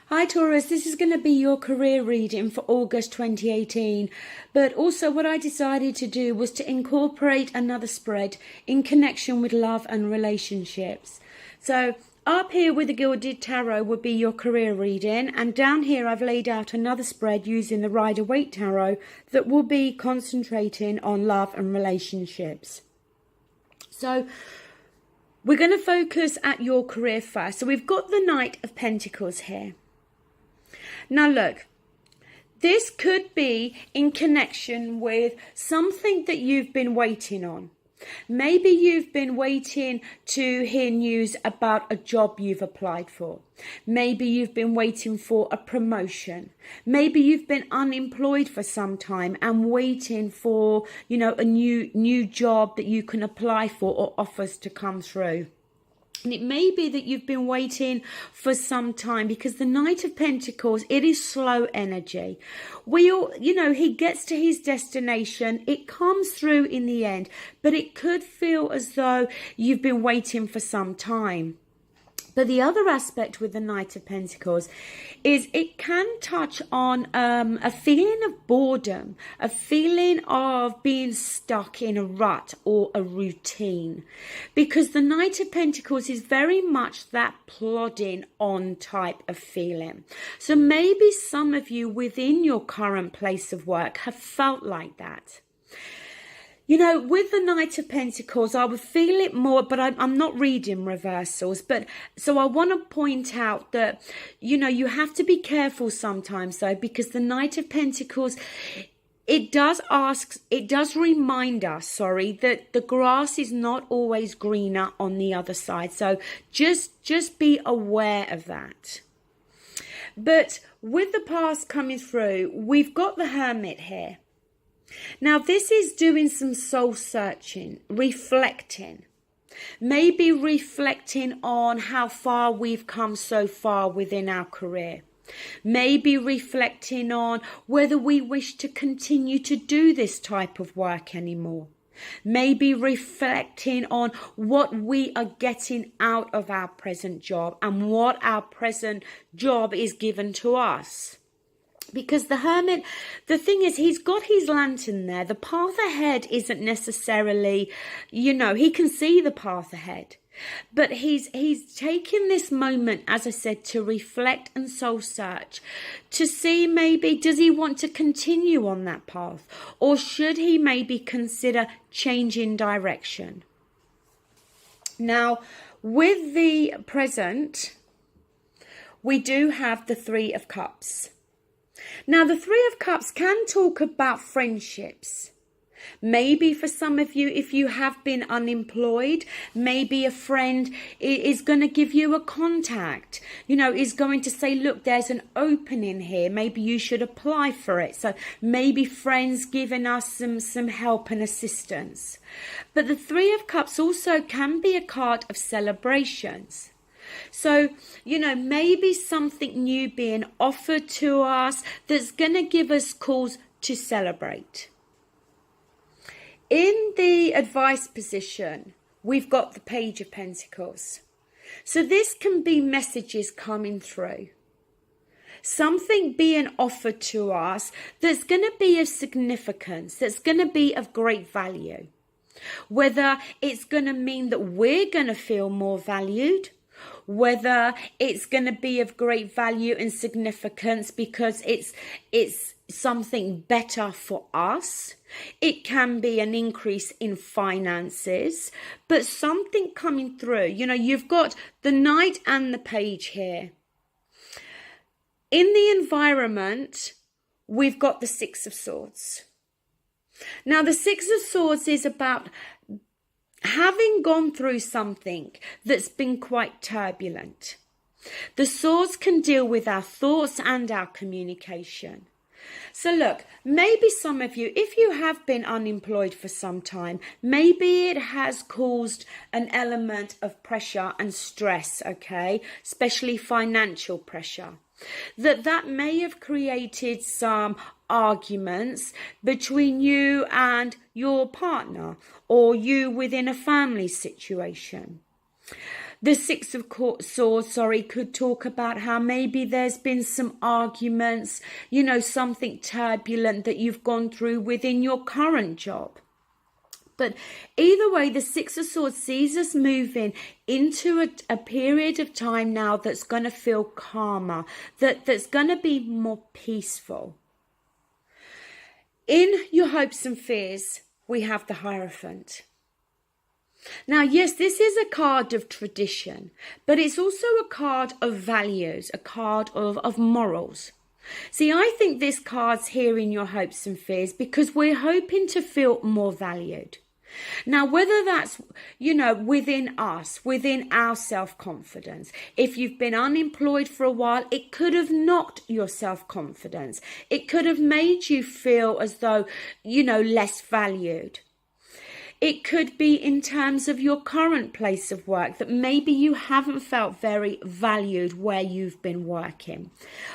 Hi Taurus, this is going to be your career reading for August 2018, but also what I decided to do was to incorporate another spread in connection with love and relationships. So up here with the Gilded Tarot would be your career reading, and down here I've laid out another spread using the Rider-Waite Tarot that will be concentrating on love and relationships. So we're going to focus at your career first. So we've got the Knight of Pentacles here. Now look, this could be in connection with something that you've been waiting on. Maybe you've been waiting to hear news about a job you've applied for. Maybe you've been waiting for a promotion. Maybe you've been unemployed for some time and waiting for, a new job that you can apply for or offers to come through. And it may be that you've been waiting for some time, because the Knight of Pentacles, it is slow energy. He gets to his destination. It comes through in the end, but it could feel as though you've been waiting for some time. But the other aspect with the Knight of Pentacles is it can touch on a feeling of boredom, a feeling of being stuck in a rut or a routine. Because the Knight of Pentacles is very much that plodding on type of feeling. So maybe some of you within your current place of work have felt like that. With the Knight of Pentacles, I would feel it more, but I'm not reading reversals. But so I want to point out that, you have to be careful sometimes, though, because the Knight of Pentacles, it does remind us, that the grass is not always greener on the other side. So just be aware of that. But with the past coming through, we've got the Hermit here. Now, this is doing some soul searching, reflecting. Maybe reflecting on how far we've come so far within our career. Maybe reflecting on whether we wish to continue to do this type of work anymore. Maybe reflecting on what we are getting out of our present job and what our present job is given to us. Because the Hermit, the thing is, he's got his lantern there. The path ahead isn't necessarily, he can see the path ahead. But he's taking this moment, as I said, to reflect and soul search. To see maybe, does he want to continue on that path? Or should he maybe consider changing direction? Now, with the present, we do have the Three of Cups. Now, the Three of Cups can talk about friendships. Maybe for some of you, if you have been unemployed, maybe a friend is going to give you a contact, is going to say, look, there's an opening here. Maybe you should apply for it. So maybe friends giving us some help and assistance. But the Three of Cups also can be a card of celebrations. So, maybe something new being offered to us that's going to give us cause to celebrate. In the advice position, we've got the Page of Pentacles. So this can be messages coming through. Something being offered to us that's going to be of significance, that's going to be of great value. Whether it's going to mean that we're going to feel more valued, whether it's going to be of great value and significance because it's something better for us. It can be an increase in finances, but something coming through. You've got the Knight and the Page here. In the environment, we've got the Six of Swords. Now, the Six of Swords is about having gone through something that's been quite turbulent. The swords can deal with our thoughts and our communication. So look, maybe some of you, if you have been unemployed for some time, maybe it has caused an element of pressure and stress, okay? Especially financial pressure. That may have created some arguments between you and your partner or you within a family situation. The Six of Swords, could talk about how maybe there's been some arguments, something turbulent that you've gone through within your current job. But either way, the Six of Swords sees us moving into a period of time now that's going to feel calmer, that's going to be more peaceful. In your hopes and fears, we have the Hierophant. Now, yes, this is a card of tradition, but it's also a card of values, a card of morals. See, I think this card's here in your hopes and fears because we're hoping to feel more valued. Now, whether that's, within us, within our self-confidence, if you've been unemployed for a while, it could have knocked your self-confidence. It could have made you feel as though, less valued. It could be in terms of your current place of work that maybe you haven't felt very valued where you've been working.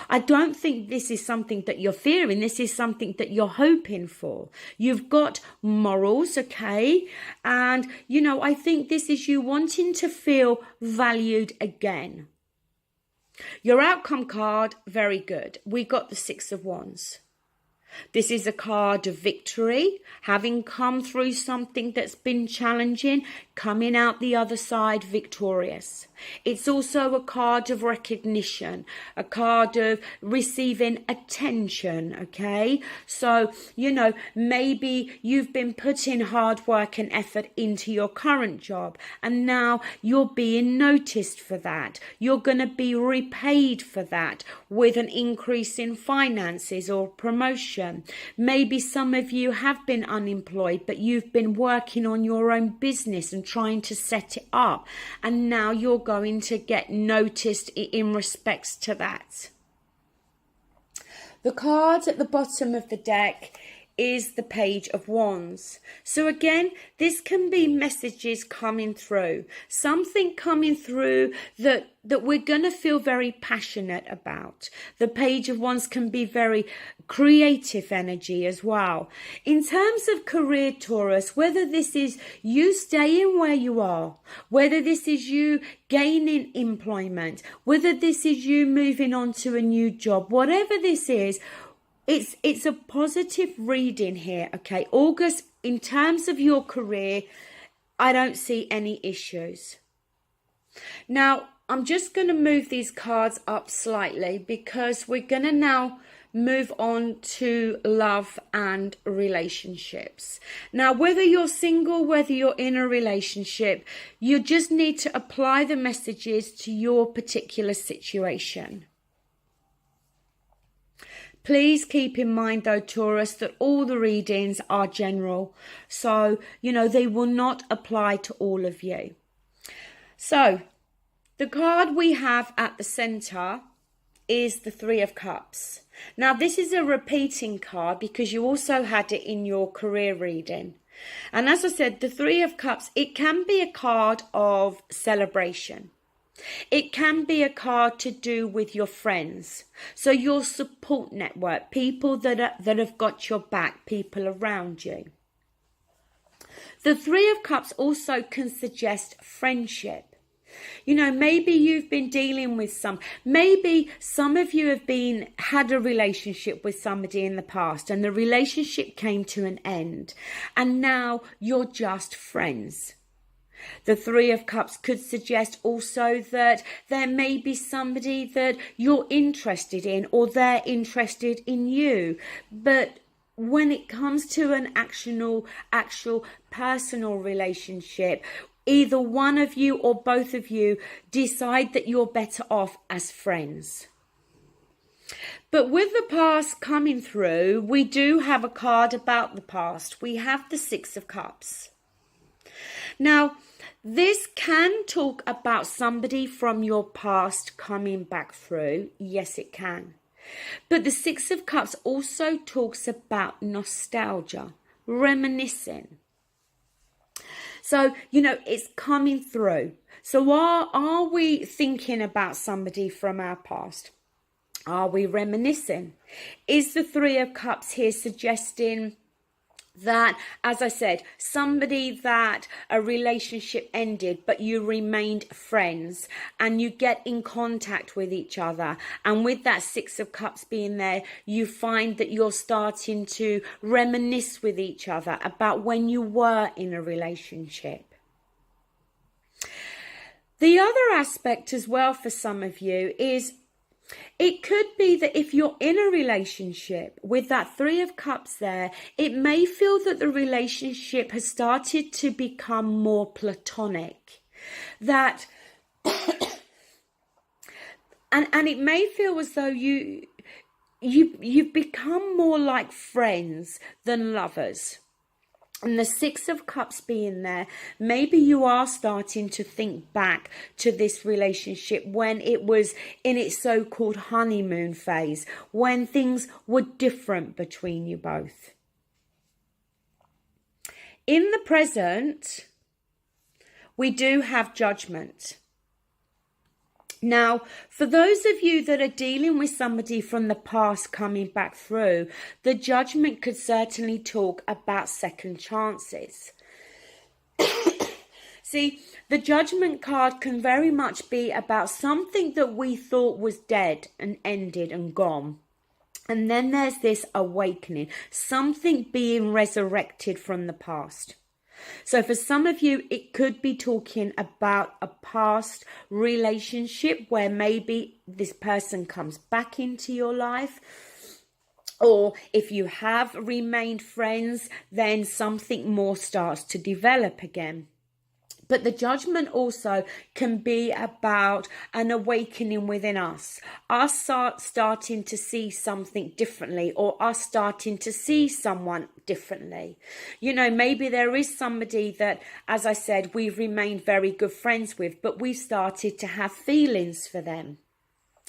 I don't think this is something that you're fearing. This is something that you're hoping for. You've got morals, okay? And, I think this is you wanting to feel valued again. Your outcome card, very good. We got the Six of Wands. This is a card of victory, having come through something that's been challenging, coming out the other side victorious. It's also a card of recognition, a card of receiving attention, okay? So, maybe you've been putting hard work and effort into your current job, and now you're being noticed for that. You're going to be repaid for that with an increase in finances or promotion. Maybe some of you have been unemployed, but you've been working on your own business and trying to set it up, and now you're going to get noticed in respects to that. The card at the bottom of the deck is the Page of Wands. So again, this can be messages coming through, something coming through that we're going to feel very passionate about. The Page of Wands can be very creative energy as well. In terms of career, Taurus, whether this is you staying where you are, whether this is you gaining employment, whether this is you moving on to a new job, whatever this is, it's a positive reading here, okay? August, in terms of your career, I don't see any issues. Now, I'm just going to move these cards up slightly because we're going to now move on to love and relationships. Now, whether you're single, whether you're in a relationship, you just need to apply the messages to your particular situation. Please keep in mind, though, Taurus, that all the readings are general. So, they will not apply to all of you. So, the card we have at the center is the Three of Cups. Now, this is a repeating card because you also had it in your career reading. And as I said, the Three of Cups, it can be a card of celebration. It can be a card to do with your friends. So your support network, people that have got your back, people around you. The Three of Cups also can suggest friendship. Maybe you've been dealing with maybe some of you have had a relationship with somebody in the past and the relationship came to an end and now you're just friends. The Three of Cups could suggest also that there may be somebody that you're interested in or they're interested in you. But when it comes to an actual personal relationship, either one of you or both of you decide that you're better off as friends. But with the past coming through, we do have a card about the past. We have the Six of Cups. Now, this can talk about somebody from your past coming back through. Yes, it can. But the Six of Cups also talks about nostalgia, reminiscing. So, it's coming through. So are we thinking about somebody from our past? Are we reminiscing? Is the Three of Cups here suggesting that, as I said, somebody that a relationship ended, but you remained friends and you get in contact with each other. And with that Six of Cups being there, you find that you're starting to reminisce with each other about when you were in a relationship. The other aspect as well for some of you is it could be that if you're in a relationship with that Three of Cups there, it may feel that the relationship has started to become more platonic. That and it may feel as though you've become more like friends than lovers. And the Six of Cups being there, maybe you are starting to think back to this relationship when it was in its so-called honeymoon phase, when things were different between you both. In the present, we do have Judgment. Now, for those of you that are dealing with somebody from the past coming back through, the Judgment could certainly talk about second chances. See, the Judgment card can very much be about something that we thought was dead and ended and gone. And then there's this awakening, something being resurrected from the past. So for some of you, it could be talking about a past relationship where maybe this person comes back into your life. Or if you have remained friends, then something more starts to develop again. But the Judgment also can be about an awakening within us starting to see something differently, or us starting to see someone differently. You know, maybe there is somebody that, as I said, we've remained very good friends with, but we've started to have feelings for them.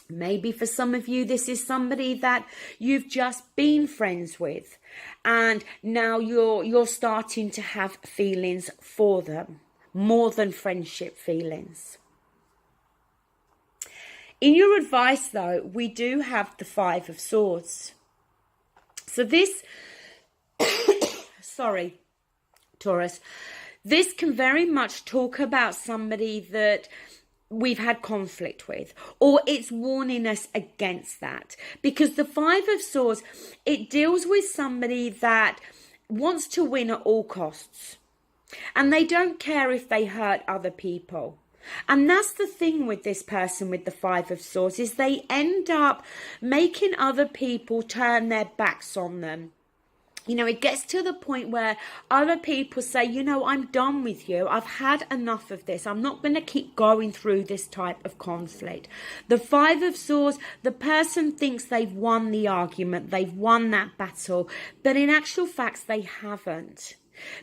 Maybe for some of you, this is somebody that you've just been friends with, and now you're starting to have feelings for them. More than friendship feelings. In your advice, though, we do have the Five of Swords. So this, sorry, Taurus, this can very much talk about somebody that we've had conflict with, or it's warning us against that. Because the Five of Swords, it deals with somebody that wants to win at all costs. And they don't care if they hurt other people. And that's the thing with this person with the Five of Swords, is they end up making other people turn their backs on them. You know, it gets to the point where other people say, you know, I'm done with you. I've had enough of this. I'm not going to keep going through this type of conflict. The Five of Swords, the person thinks they've won the argument. They've won that battle. But in actual fact, they haven't.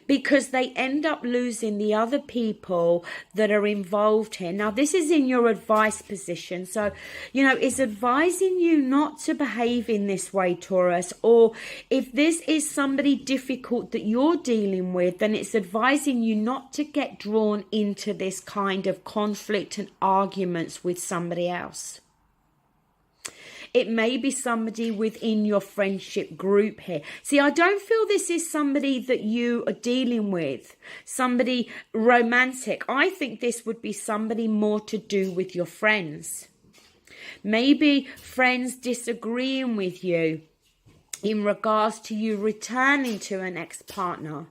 Because they end up losing the other people that are involved here. Now, this is in your advice position. So, you know, it's advising you not to behave in this way, Taurus. Or if this is somebody difficult that you're dealing with, then it's advising you not to get drawn into this kind of conflict and arguments with somebody else. It may be somebody within your friendship group here. See, I don't feel this is somebody that you are dealing with, somebody romantic. I think this would be somebody more to do with your friends. Maybe friends disagreeing with you in regards to you returning to an ex-partner.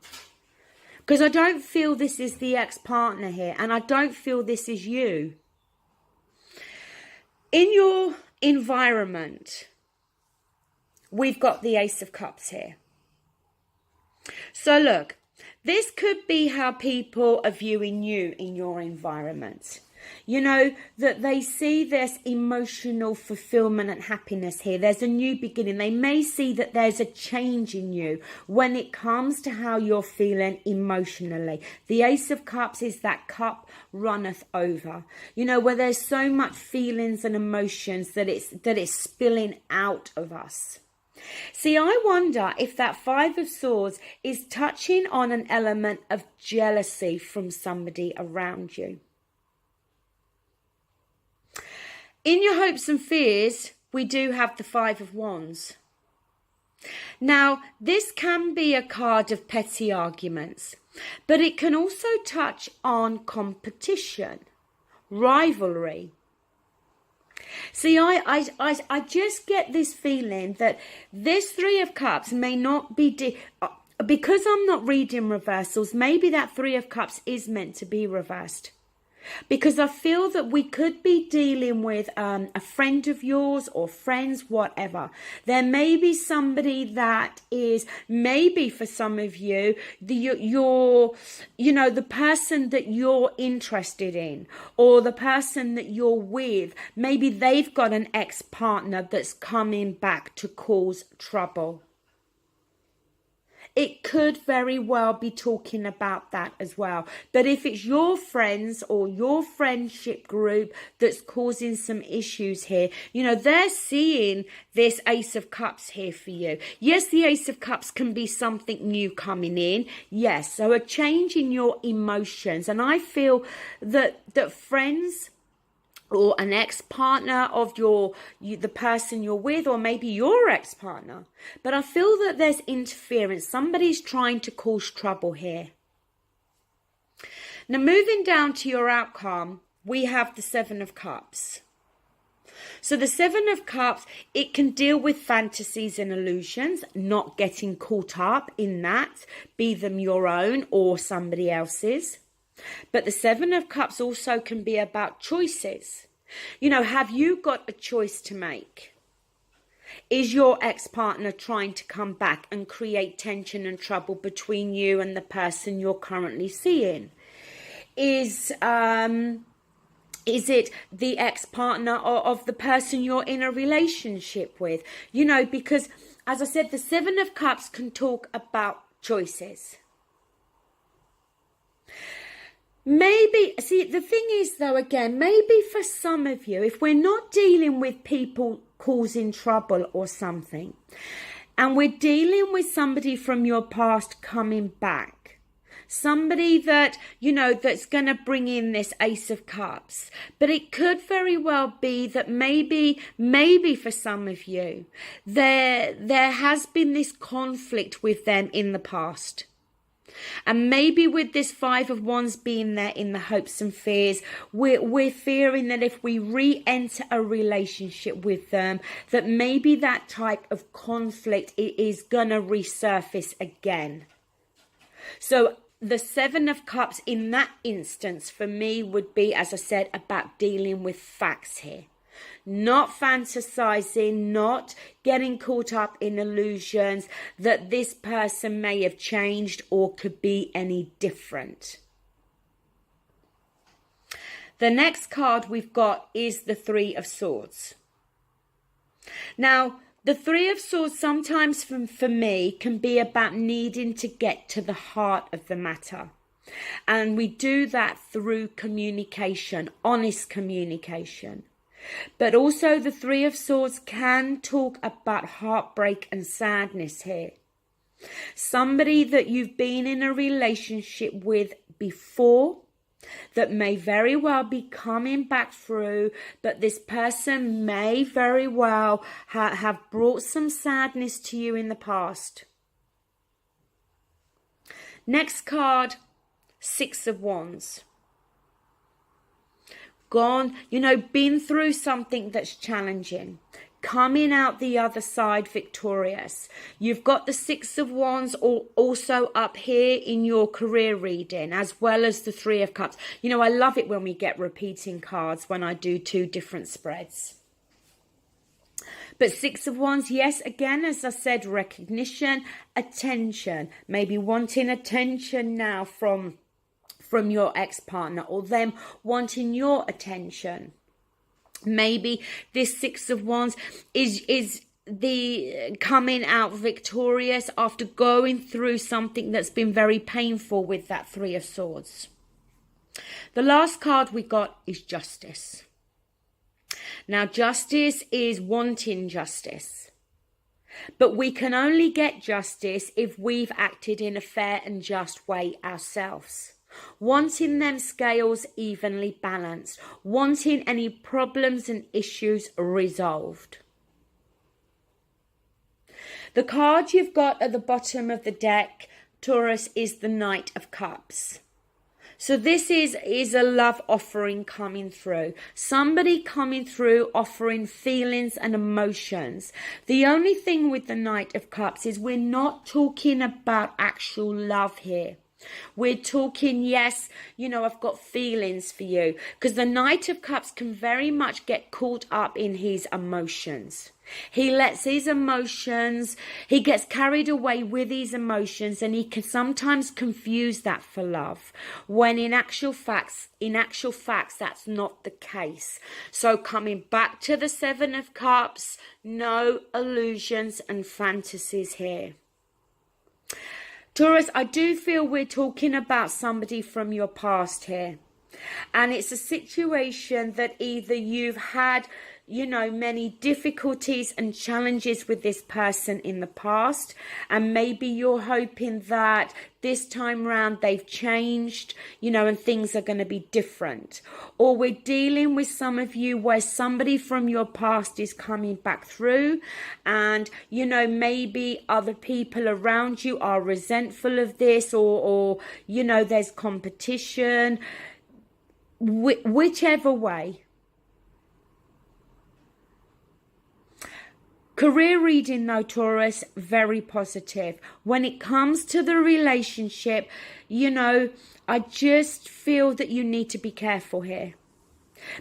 Because I don't feel this is the ex-partner here, and I don't feel this is you. In your environment, we've got the Ace of Cups here. So look, this could be how people are viewing you in your environment. You know, that they see this emotional fulfillment and happiness here. There's a new beginning. They may see that there's a change in you when it comes to how you're feeling emotionally. The Ace of Cups is that cup runneth over. You know, where there's so much feelings and emotions that it's spilling out of us. See, I wonder if that Five of Swords is touching on an element of jealousy from somebody around you. In your hopes and fears, we do have the Five of Wands. Now, this can be a card of petty arguments, but it can also touch on competition, rivalry. See, I just get this feeling that this Three of Cups may not be... because I'm not reading reversals, maybe that Three of Cups is meant to be reversed. Because I feel that we could be dealing with a friend of yours or friends, whatever. There may be somebody that is, maybe for some of you, the person that you're interested in, or the person that you're with. Maybe they've got an ex-partner that's coming back to cause trouble. It could very well be talking about that as well. But if it's your friends or your friendship group that's causing some issues here, they're seeing this Ace of Cups here for you. Yes, the Ace of Cups can be something new coming in. Yes, so a change in your emotions. And I feel that friends or an ex-partner of the person you're with, or maybe your ex-partner. But I feel that there's interference. Somebody's trying to cause trouble here. Now, moving down to your outcome, we have the Seven of Cups. So the Seven of Cups, it can deal with fantasies and illusions, not getting caught up in that, be them your own or somebody else's. But the Seven of Cups also can be about choices. Have you got a choice to make? Is your ex-partner trying to come back and create tension and trouble between you and the person you're currently seeing? Is it the ex-partner of the person you're in a relationship with? Because, as I said, the Seven of Cups can talk about choices. Maybe, see, the thing is, though, again, maybe for some of you, if we're not dealing with people causing trouble or something, and we're dealing with somebody from your past coming back, somebody that, that's going to bring in this Ace of Cups, but it could very well be that maybe for some of you, there has been this conflict with them in the past. And maybe with this Five of Wands being there in the hopes and fears, we're fearing that if we re-enter a relationship with them, that maybe that type of conflict is going to resurface again. So the Seven of Cups in that instance for me would be, as I said, about dealing with facts here. Not fantasizing, not getting caught up in illusions that this person may have changed or could be any different. The next card we've got is the Three of Swords. Now, the Three of Swords sometimes for me can be about needing to get to the heart of the matter. And we do that through communication, honest communication. But also the Three of Swords can talk about heartbreak and sadness here. Somebody that you've been in a relationship with before that may very well be coming back through, but this person may very well have brought some sadness to you in the past. Next card, Six of Wands. Gone, been through something that's challenging, coming out the other side victorious. You've got the Six of Wands also up here in your career reading, as well as the Three of Cups. I love it when we get repeating cards when I do two different spreads. But Six of Wands, yes, again, as I said, recognition, attention, maybe wanting attention now from your ex-partner, or them wanting your attention. Maybe this Six of Wands is the coming out victorious after going through something that's been very painful with that Three of Swords. The last card we got is Justice. Now, justice is wanting justice. But we can only get justice if we've acted in a fair and just way ourselves. Wanting them scales evenly balanced, wanting any problems and issues resolved. The card you've got at the bottom of the deck, Taurus, is the Knight of Cups. So this is a love offering coming through. Somebody coming through offering feelings and emotions. The only thing with the Knight of Cups is we're not talking about actual love here. We're talking, yes, you know, I've got feelings for you. Because the Knight of Cups can very much get caught up in his emotions. He lets his emotions, he gets carried away with his emotions, and he can sometimes confuse that for love, when in actual facts, that's not the case. So coming back to the Seven of Cups, no illusions and fantasies here. Taurus, I do feel we're talking about somebody from your past here. And it's a situation that either you've had, you know, many difficulties and challenges with this person in the past, and maybe you're hoping that this time round they've changed, you know, and things are going to be different. Or we're dealing with some of you where somebody from your past is coming back through, and, you know, maybe other people around you are resentful of this, or you know, there's competition. Whichever way. Career reading though, Taurus, very positive. When it comes to the relationship, you know, I just feel that you need to be careful here.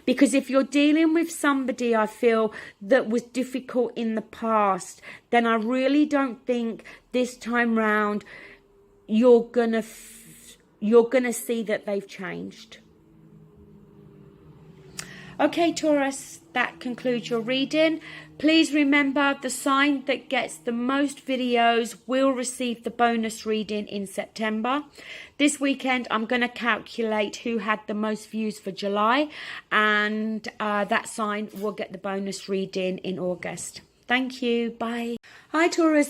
Because if you're dealing with somebody, I feel, that was difficult in the past, then I really don't think this time round you're gonna see that they've changed. Okay, Taurus, that concludes your reading. Please remember, the sign that gets the most videos will receive the bonus reading in September. This weekend, I'm going to calculate who had the most views for July, and that sign will get the bonus reading in August. Thank you. Bye. Hi, Taurus.